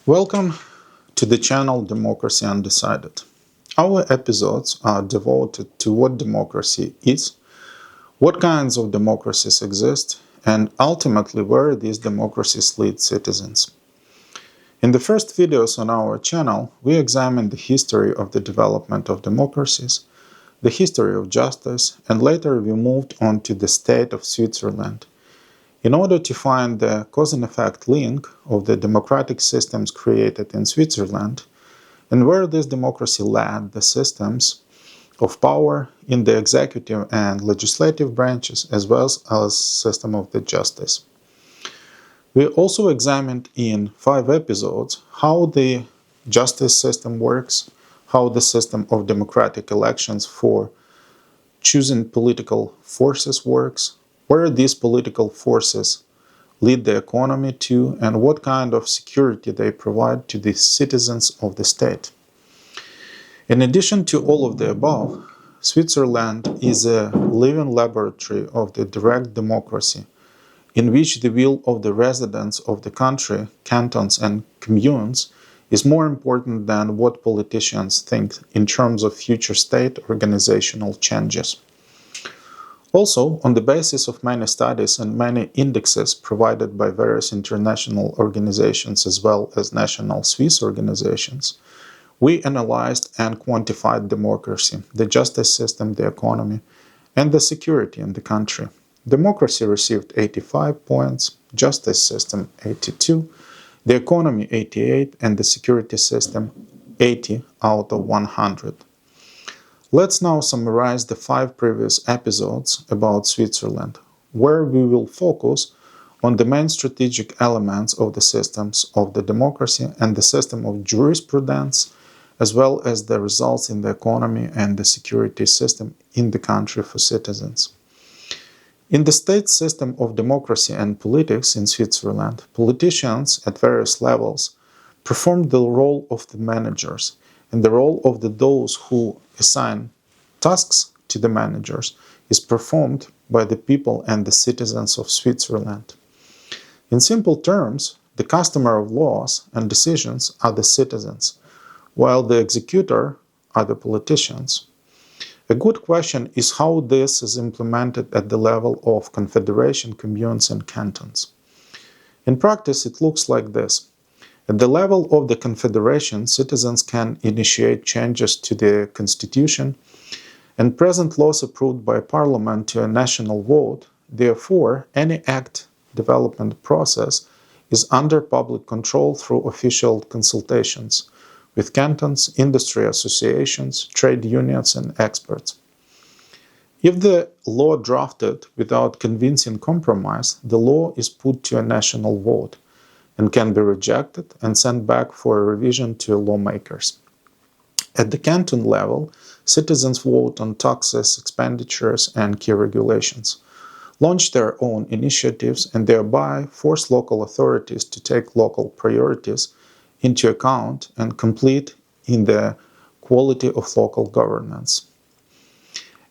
Welcome to the channel Democracy Undecided. Our episodes are devoted to what democracy is, what kinds of democracies exist, and ultimately where these democracies lead citizens. In the first videos on our channel, we examined the history of the development of democracies, the history of justice, and later we moved on to the state of Switzerland, in order to find the cause and effect link of the democratic systems created in Switzerland and where this democracy led the systems of power in the executive and legislative branches as well as system of the justice. We also examined in 5 episodes how the justice system works, how the system of democratic elections for choosing political forces works, where these political forces lead the economy to, and what kind of security they provide to the citizens of the state. In addition to all of the above, Switzerland is a living laboratory of the direct democracy, in which the will of the residents of the country, cantons and communes, is more important than what politicians think in terms of future state organizational changes. Also, on the basis of many studies and many indexes provided by various international organizations as well as national Swiss organizations, we analyzed and quantified democracy, the justice system, the economy, and the security in the country. Democracy received 85 points, justice system 82, the economy 88, and the security system 80 out of 100. Let's now summarize the 5 previous episodes about Switzerland, where we will focus on the main strategic elements of the systems of the democracy and the system of jurisprudence, as well as the results in the economy and the security system in the country for citizens. In the state system of democracy and politics in Switzerland, politicians at various levels performed the role of the managers, and the role of those who assign tasks to the managers is performed by the people and the citizens of Switzerland. In simple terms, the customer of laws and decisions are the citizens, while the executor are the politicians. A good question is how this is implemented at the level of confederation, communes, and cantons. In practice, it looks like this. At the level of the confederation, citizens can initiate changes to the constitution and present laws approved by parliament to a national vote. Therefore, any act development process is under public control through official consultations with cantons, industry associations, trade unions, and experts. If the law drafted without convincing compromise, the law is put to a national vote and can be rejected and sent back for a revision to lawmakers. At the canton level, citizens vote on taxes, expenditures, and key regulations, launch their own initiatives, and thereby force local authorities to take local priorities into account and compete in the quality of local governance.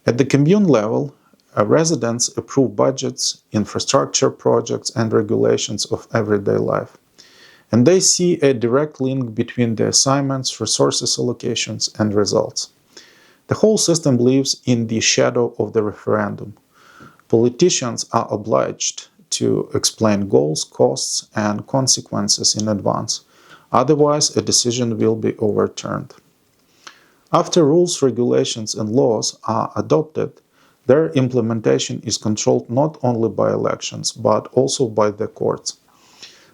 At the commune level, residents approve budgets, infrastructure projects, and regulations of everyday life. And they see a direct link between the assignments, resources allocations, and results. The whole system lives in the shadow of the referendum. Politicians are obliged to explain goals, costs, and consequences in advance. Otherwise, a decision will be overturned. After rules, regulations, and laws are adopted, their implementation is controlled not only by elections, but also by the courts.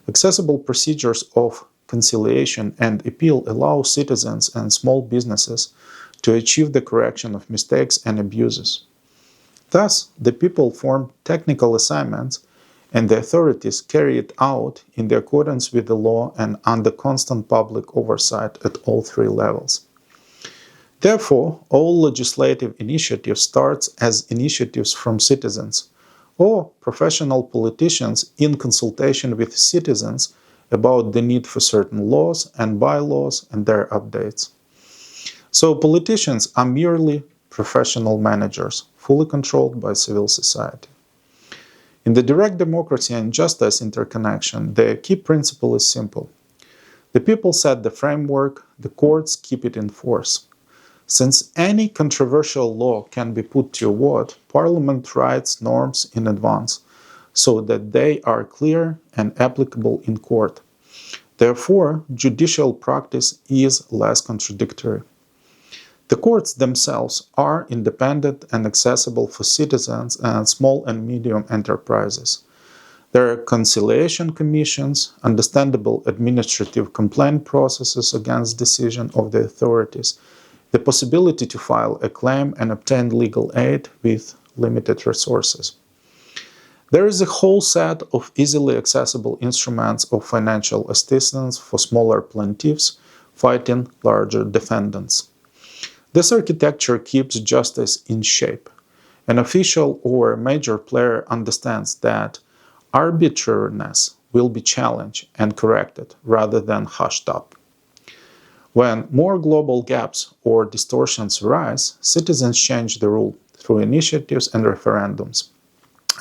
Accessible procedures of conciliation and appeal allow citizens and small businesses to achieve the correction of mistakes and abuses. Thus, the people form technical assignments and the authorities carry it out in accordance with the law and under constant public oversight at all 3 levels. Therefore, all legislative initiative starts as initiatives from citizens or professional politicians in consultation with citizens about the need for certain laws and bylaws and their updates. So politicians are merely professional managers, fully controlled by civil society. In the direct democracy and justice interconnection, the key principle is simple. The people set the framework, the courts keep it in force. Since any controversial law can be put to a vote, Parliament writes norms in advance so that they are clear and applicable in court. Therefore, judicial practice is less contradictory. The courts themselves are independent and accessible for citizens and small and medium enterprises. There are conciliation commissions, understandable administrative complaint processes against decision of the authorities, the possibility to file a claim and obtain legal aid with limited resources. There is a whole set of easily accessible instruments of financial assistance for smaller plaintiffs fighting larger defendants. This architecture keeps justice in shape. An official or a major player understands that arbitrariness will be challenged and corrected rather than hushed up. When more global gaps or distortions arise, citizens change the rule through initiatives and referendums.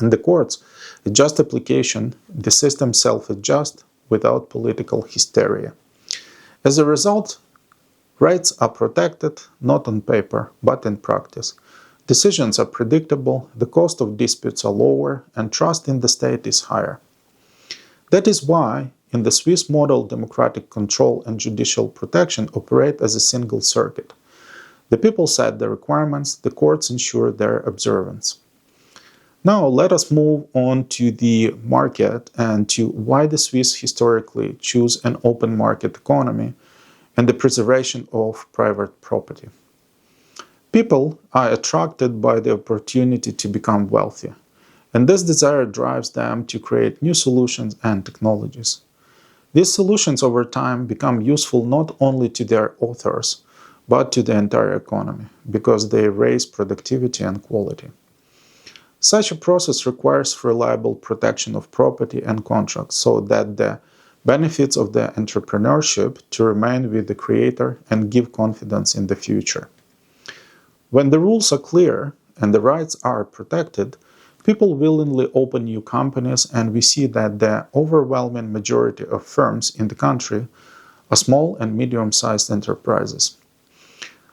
In the courts, adjust application, the system self-adjusts without political hysteria. As a result, rights are protected not on paper, but in practice. Decisions are predictable, the cost of disputes are lower, and trust in the state is higher. That is why, in the Swiss model, democratic control and judicial protection operate as a single circuit. The people set the requirements, the courts ensure their observance. Now let us move on to the market and to why the Swiss historically choose an open market economy and the preservation of private property. People are attracted by the opportunity to become wealthy, and this desire drives them to create new solutions and technologies. These solutions over time become useful not only to their authors, but to the entire economy, because they raise productivity and quality. Such a process requires reliable protection of property and contracts so that the benefits of the entrepreneurship to remain with the creator and give confidence in the future. When the rules are clear and the rights are protected, people willingly open new companies, and we see that the overwhelming majority of firms in the country are small and medium-sized enterprises.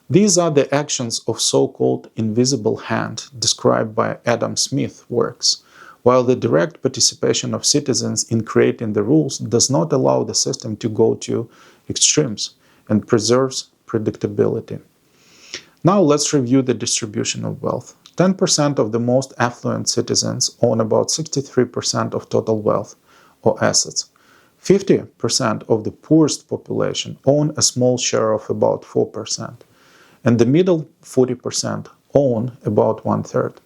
These are the actions of so-called invisible hand described by Adam Smith's works, while the direct participation of citizens in creating the rules does not allow the system to go to extremes and preserves predictability. Now let's review the distribution of wealth. 10% of the most affluent citizens own about 63% of total wealth or assets. 50% of the poorest population own a small share of about 4%. And the middle 40% own about one-third.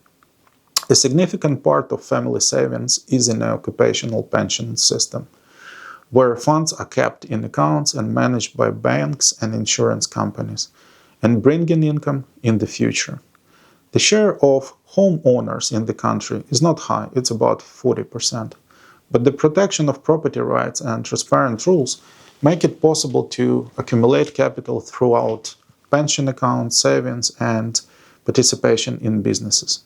A significant part of family savings is in an occupational pension system, where funds are kept in accounts and managed by banks and insurance companies, and bring in income in the future. The share of homeowners in the country is not high, it's about 40%. But the protection of property rights and transparent rules make it possible to accumulate capital throughout pension accounts, savings, and participation in businesses.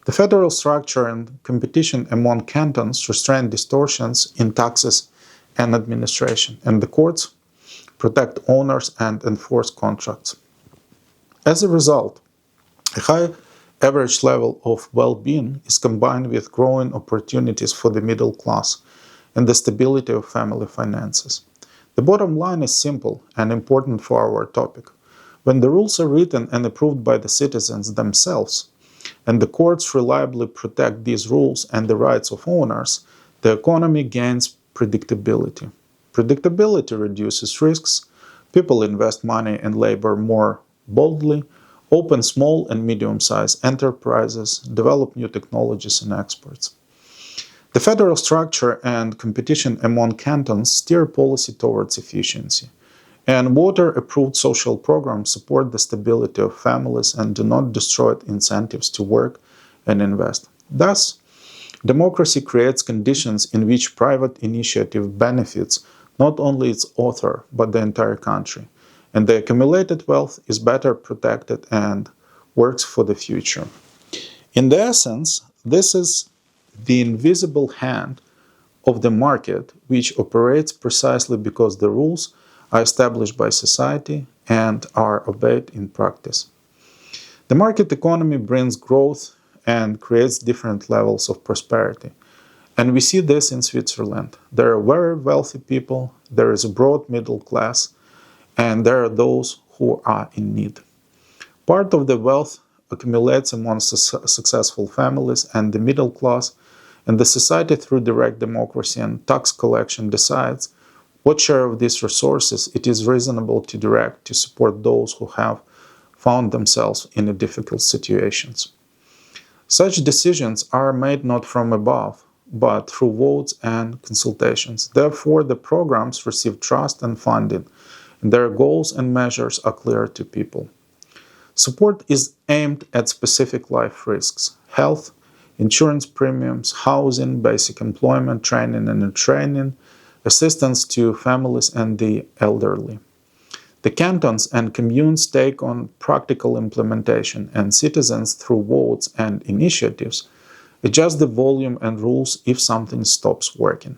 The federal structure and competition among cantons restrain distortions in taxes and administration, and the courts protect owners and enforce contracts. As a result, a high average level of well-being is combined with growing opportunities for the middle class and the stability of family finances. The bottom line is simple and important for our topic. When the rules are written and approved by the citizens themselves, and the courts reliably protect these rules and the rights of owners, the economy gains predictability. Predictability reduces risks, people invest money and labor more boldly, open small and medium-sized enterprises, develop new technologies and exports. The federal structure and competition among cantons steer policy towards efficiency. And water-approved social programs support the stability of families and do not destroy incentives to work and invest. Thus, democracy creates conditions in which private initiative benefits not only its author, but the entire country. And the accumulated wealth is better protected and works for the future. In the essence, this is the invisible hand of the market, which operates precisely because the rules are established by society and are obeyed in practice. The market economy brings growth and creates different levels of prosperity. And we see this in Switzerland. There are very wealthy people, there is a broad middle class, and there are those who are in need. Part of the wealth accumulates among successful families and the middle class, and the society through direct democracy and tax collection decides what share of these resources it is reasonable to direct to support those who have found themselves in difficult situations. Such decisions are made not from above, but through votes and consultations. Therefore, the programs receive trust and funding, and their goals and measures are clear to people. Support is aimed at specific life risks: health, insurance premiums, housing, basic employment, training and retraining, assistance to families and the elderly. The cantons and communes take on practical implementation, and citizens, through votes and initiatives, adjust the volume and rules if something stops working.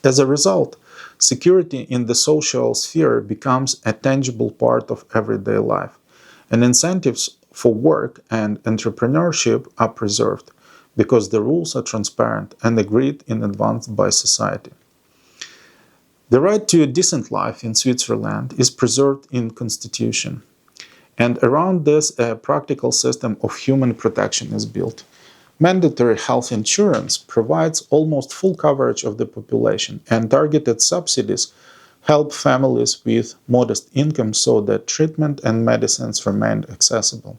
As a result, security in the social sphere becomes a tangible part of everyday life, and incentives for work and entrepreneurship are preserved because the rules are transparent and agreed in advance by society. The right to a decent life in Switzerland is preserved in Constitution, and around this a practical system of human protection is built. Mandatory health insurance provides almost full coverage of the population, and targeted subsidies help families with modest incomes so that treatment and medicines remain accessible.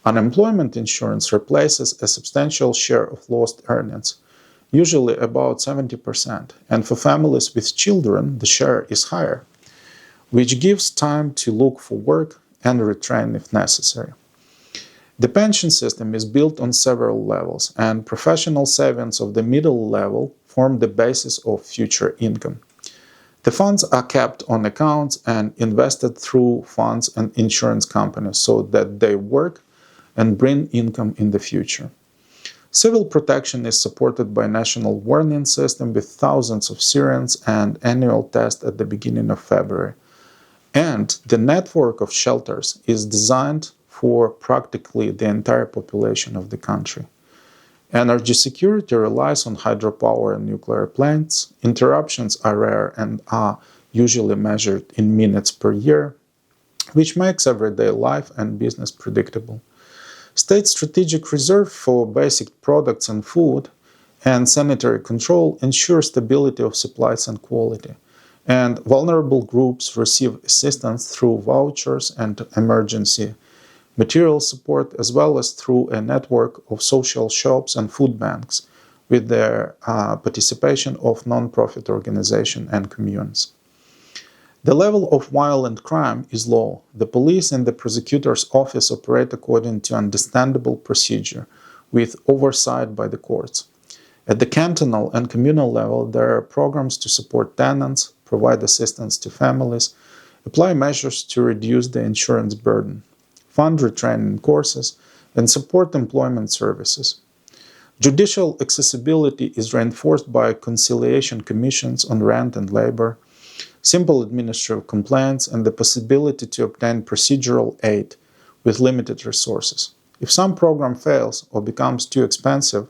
Unemployment insurance replaces a substantial share of lost earnings, usually about 70%, and for families with children the share is higher, which gives time to look for work and retrain if necessary. The pension system is built on several levels, and professional savings of the middle level form the basis of future income. The funds are kept on accounts and invested through funds and insurance companies so that they work and bring income in the future. Civil protection is supported by a national warning system with thousands of sirens and annual tests at the beginning of February. And the network of shelters is designed for practically the entire population of the country. Energy security relies on hydropower and nuclear plants. Interruptions are rare and are usually measured in minutes per year, which makes everyday life and business predictable. State strategic reserve for basic products and food and sanitary control ensure stability of supplies and quality. And vulnerable groups receive assistance through vouchers and emergency material support, as well as through a network of social shops and food banks with their participation of non-profit organizations and communes. The level of violent crime is low. The police and the prosecutor's office operate according to understandable procedure, with oversight by the courts. At the cantonal and communal level, there are programs to support tenants, provide assistance to families, apply measures to reduce the insurance burden, fund retraining courses, and support employment services. Judicial accessibility is reinforced by conciliation commissions on rent and labor, simple administrative complaints, and the possibility to obtain procedural aid with limited resources. If some program fails or becomes too expensive,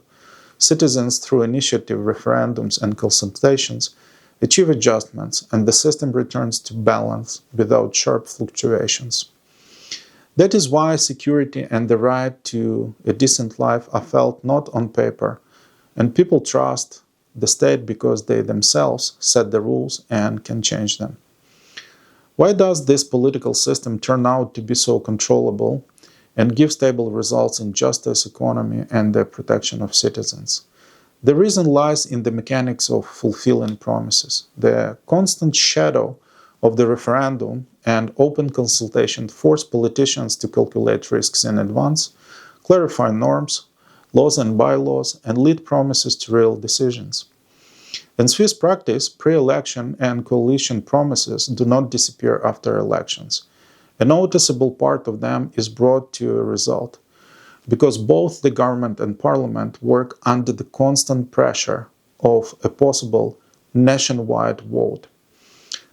citizens, through initiative, referendums, and consultations, achieve adjustments, and the system returns to balance without sharp fluctuations. That is why security and the right to a decent life are felt not on paper, and people trust the state because they themselves set the rules and can change them. Why does this political system turn out to be so controllable and give stable results in justice, economy, and the protection of citizens? The reason lies in the mechanics of fulfilling promises. The constant shadow of the referendum and open consultation force politicians to calculate risks in advance, clarify norms, laws and bylaws, and lead promises to real decisions. In Swiss practice, pre-election and coalition promises do not disappear after elections. A noticeable part of them is brought to a result, because both the government and parliament work under the constant pressure of a possible nationwide vote.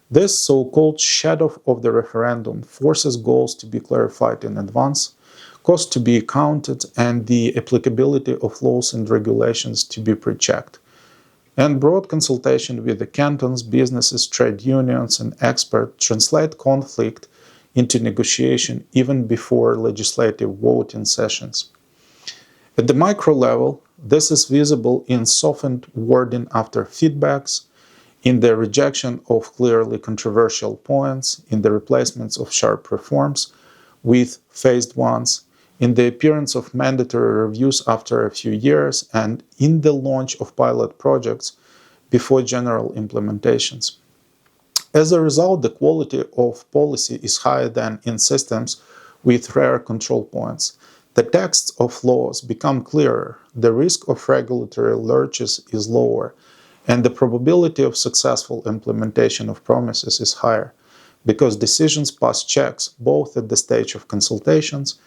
This so-called shadow of the referendum forces goals to be clarified in advance, costs to be counted, and the applicability of laws and regulations to be pre-checked. And broad consultation with the cantons, businesses, trade unions, and experts translate conflict into negotiation even before legislative voting sessions. At the micro level, this is visible in softened wording after feedbacks, in the rejection of clearly controversial points, in the replacements of sharp reforms with phased ones, in the appearance of mandatory reviews after a few years, and in the launch of pilot projects before general implementations. As a result, the quality of policy is higher than in systems with rare control points. The texts of laws become clearer, the risk of regulatory lurches is lower, and the probability of successful implementation of promises is higher, because decisions pass checks both at the stage of consultations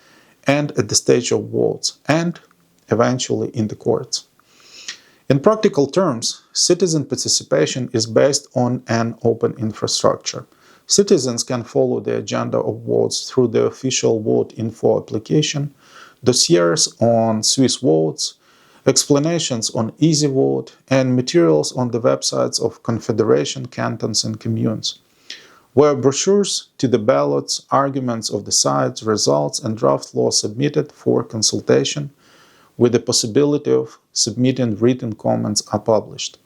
and at the stage of votes, and eventually in the courts. In practical terms, citizen participation is based on an open infrastructure. Citizens can follow the agenda of votes through the official vote info application, dossiers on Swiss votes, explanations on Easy Vote, and materials on the websites of Confederation, cantons, and communes, where brochures to the ballots, arguments of the sides, results, and draft law submitted for consultation with the possibility of submitting written comments are published.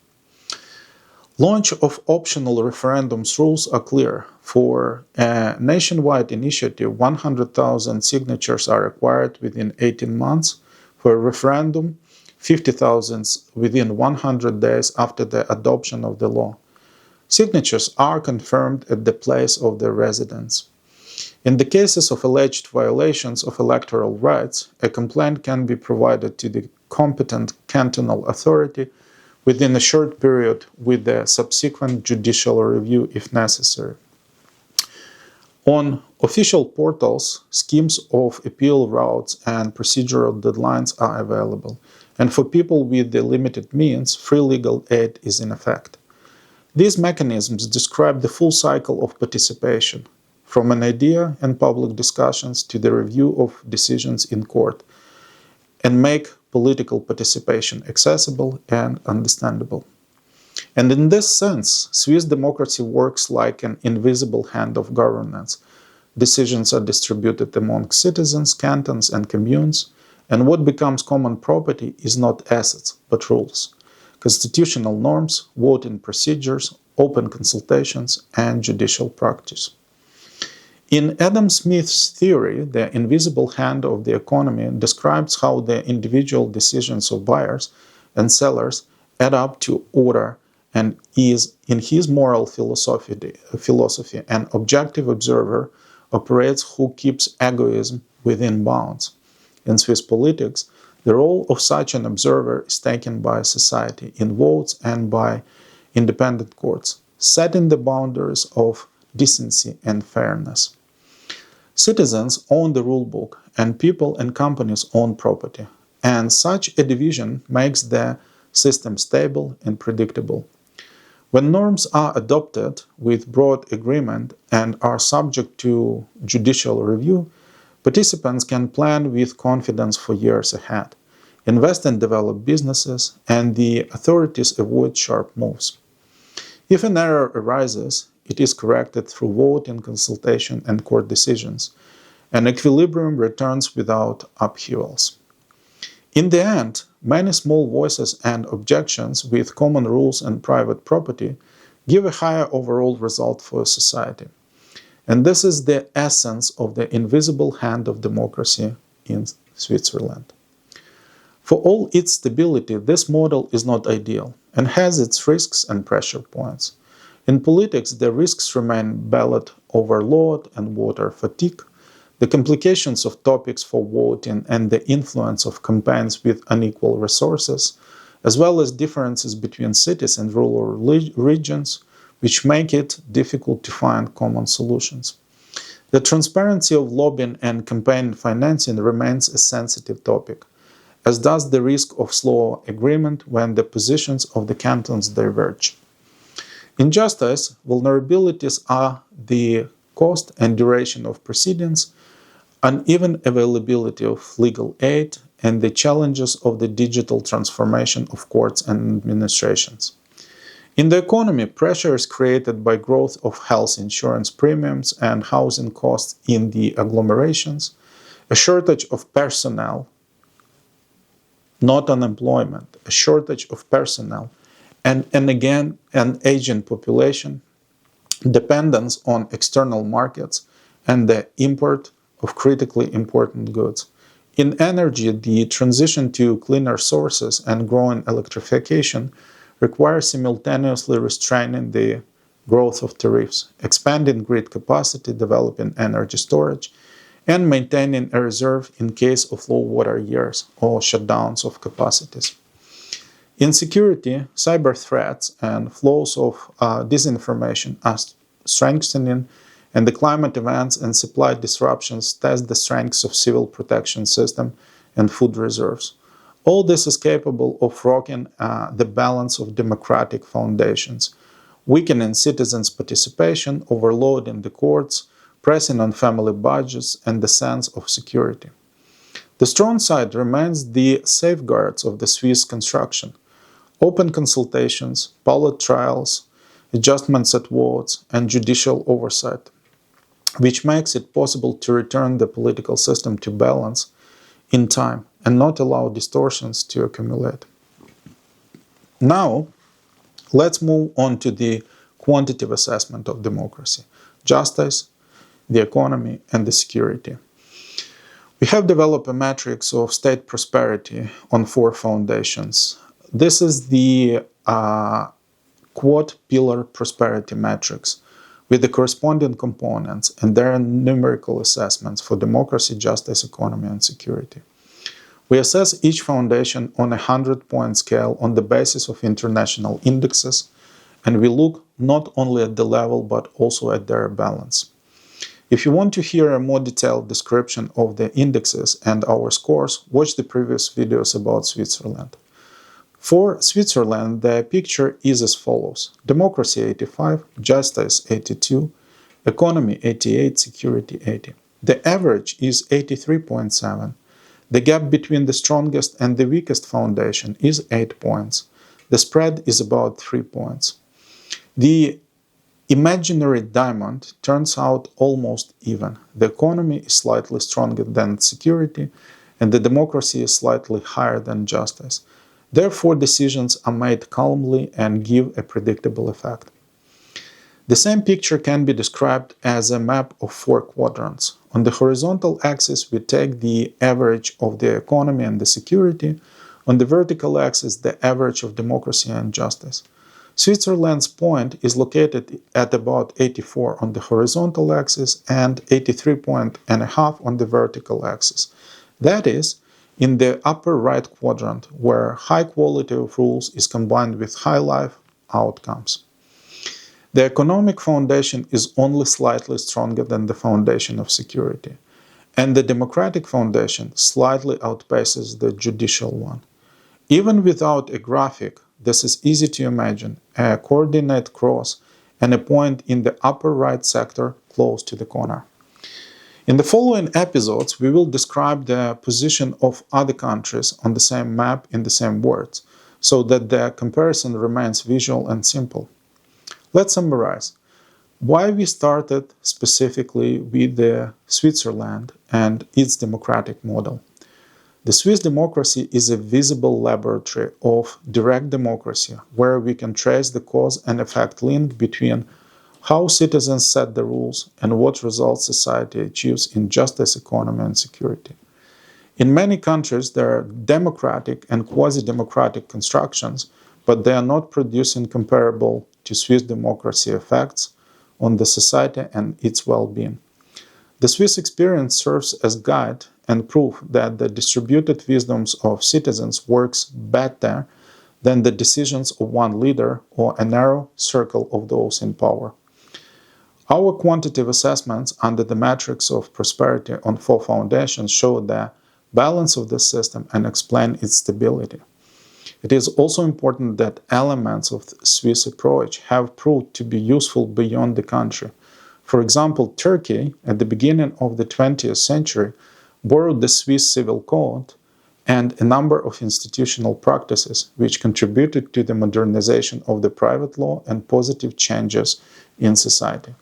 Launch of optional referendums rules are clear. For a nationwide initiative, 100,000 signatures are required within 18 months. For a referendum, 50,000 within 100 days after the adoption of the law. Signatures are confirmed at the place of their residence. In the cases of alleged violations of electoral rights, a complaint can be provided to the competent cantonal authority within a short period with the subsequent judicial review if necessary. On official portals, schemes of appeal routes and procedural deadlines are available, and for people with the limited means, free legal aid is in effect. These mechanisms describe the full cycle of participation, from an idea and public discussions to the review of decisions in court, and make political participation accessible and understandable. And in this sense, Swiss democracy works like an invisible hand of governance. Decisions are distributed among citizens, cantons, and communes, and what becomes common property is not assets, but rules, constitutional norms, voting procedures, open consultations, and judicial practice. In Adam Smith's theory, the invisible hand of the economy describes how the individual decisions of buyers and sellers add up to order and is, in his moral philosophy, an objective observer operates who keeps egoism within bounds. In Swiss politics, the role of such an observer is taken by society in votes and by independent courts, setting the boundaries of decency and fairness. Citizens own the rulebook, and people and companies own property, and such a division makes the system stable and predictable. When norms are adopted with broad agreement and are subject to judicial review, participants can plan with confidence for years ahead, invest and develop businesses, and the authorities avoid sharp moves. If an error arises, it is corrected through voting, consultation, and court decisions, and equilibrium returns without upheavals. In the end, many small voices and objections with common rules and private property give a higher overall result for society. And this is the essence of the invisible hand of democracy in Switzerland. For all its stability, this model is not ideal and has its risks and pressure points. In politics, the risks remain ballot overload and voter fatigue, the complications of topics for voting and the influence of campaigns with unequal resources, as well as differences between cities and rural regions, which make it difficult to find common solutions. The transparency of lobbying and campaign financing remains a sensitive topic, as does the risk of slow agreement when the positions of the cantons diverge. In justice, vulnerabilities are the cost and duration of proceedings, uneven availability of legal aid, and the challenges of the digital transformation of courts and administrations. In the economy, pressure is created by growth of health insurance premiums and housing costs in the agglomerations, a shortage of personnel, not unemployment, a shortage of personnel, and again, an aging population, dependence on external markets, and the import of critically important goods. In energy, the transition to cleaner sources and growing electrification requires simultaneously restraining the growth of tariffs, expanding grid capacity, developing energy storage, and maintaining a reserve in case of low water years or shutdowns of capacities. In security, cyber threats and flows of disinformation are strengthening, and the climate events and supply disruptions test the strengths of civil protection system and food reserves. All this is capable of rocking the balance of democratic foundations, weakening citizens' participation, overloading the courts, pressing on family budgets, and the sense of security. The strong side remains the safeguards of the Swiss construction: open consultations, public trials, adjustments at votes, and judicial oversight, which makes it possible to return the political system to balance in time and not allow distortions to accumulate. Now, let's move on to the quantitative assessment of democracy: justice, the economy, and the security. We have developed a matrix of state prosperity on 4 foundations. This is the quad-pillar prosperity matrix with the corresponding components and their numerical assessments for democracy, justice, economy, and security. We assess each foundation on a 100-point scale on the basis of international indexes, and we look not only at the level but also at their balance. If you want to hear a more detailed description of the indexes and our scores, watch the previous videos about Switzerland. For Switzerland, the picture is as follows: democracy 85, justice 82, economy 88, security 80. The average is 83.7. The gap between the strongest and the weakest foundation is 8 points. The spread is about 3 points. The imaginary diamond turns out almost even. The economy is slightly stronger than security, and the democracy is slightly higher than justice. Therefore, decisions are made calmly and give a predictable effect. The same picture can be described as a map of 4 quadrants. On the horizontal axis, we take the average of the economy and the security. On the vertical axis, the average of democracy and justice. Switzerland's point is located at about 84 on the horizontal axis and 83.5 on the vertical axis. That is, in the upper right quadrant, where high quality of rules is combined with high life outcomes. The economic foundation is only slightly stronger than the foundation of security, and the democratic foundation slightly outpaces the judicial one. Even without a graphic, this is easy to imagine: a coordinate cross and a point in the upper right sector close to the corner. In the following episodes, we will describe the position of other countries on the same map in the same words, so that the comparison remains visual and simple. Let's summarize why we started specifically with the Switzerland and its democratic model. The Swiss democracy is a visible laboratory of direct democracy, where we can trace the cause and effect link between how citizens set the rules and what results society achieves in justice, economy, and security. In many countries, there are democratic and quasi-democratic constructions, but they are not producing comparable to Swiss democracy effects on the society and its well-being. The Swiss experience serves as guide and proof that the distributed wisdoms of citizens works better than the decisions of one leader or a narrow circle of those in power. Our quantitative assessments under the matrix of prosperity on 4 foundations show the balance of the system and explain its stability. It is also important that elements of the Swiss approach have proved to be useful beyond the country. For example, Turkey, at the beginning of the 20th century, borrowed the Swiss civil code and a number of institutional practices which contributed to the modernization of the private law and positive changes in society.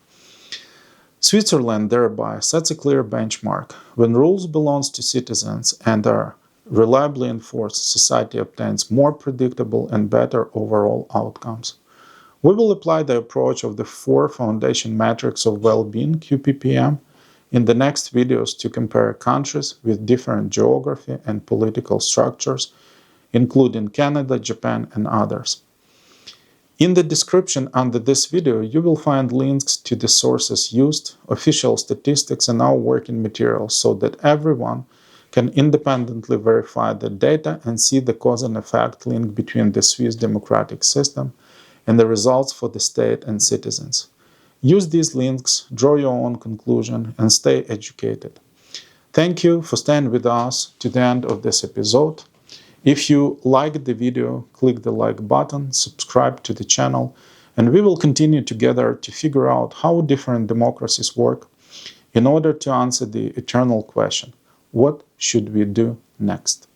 Switzerland thereby sets a clear benchmark. When rules belong to citizens and are reliably enforced, society obtains more predictable and better overall outcomes. We will apply the approach of the 4 foundation metrics of well-being QPPM in the next videos to compare countries with different geography and political structures, including Canada, Japan, and others. In the description under this video, you will find links to the sources used, official statistics, and our working materials so that everyone can independently verify the data and see the cause and effect link between the Swiss democratic system and the results for the state and citizens. Use these links, draw your own conclusion, and stay educated. Thank you for staying with us to the end of this episode. If you liked the video, click the like button, subscribe to the channel, and we will continue together to figure out how different democracies work in order to answer the eternal question, what should we do next?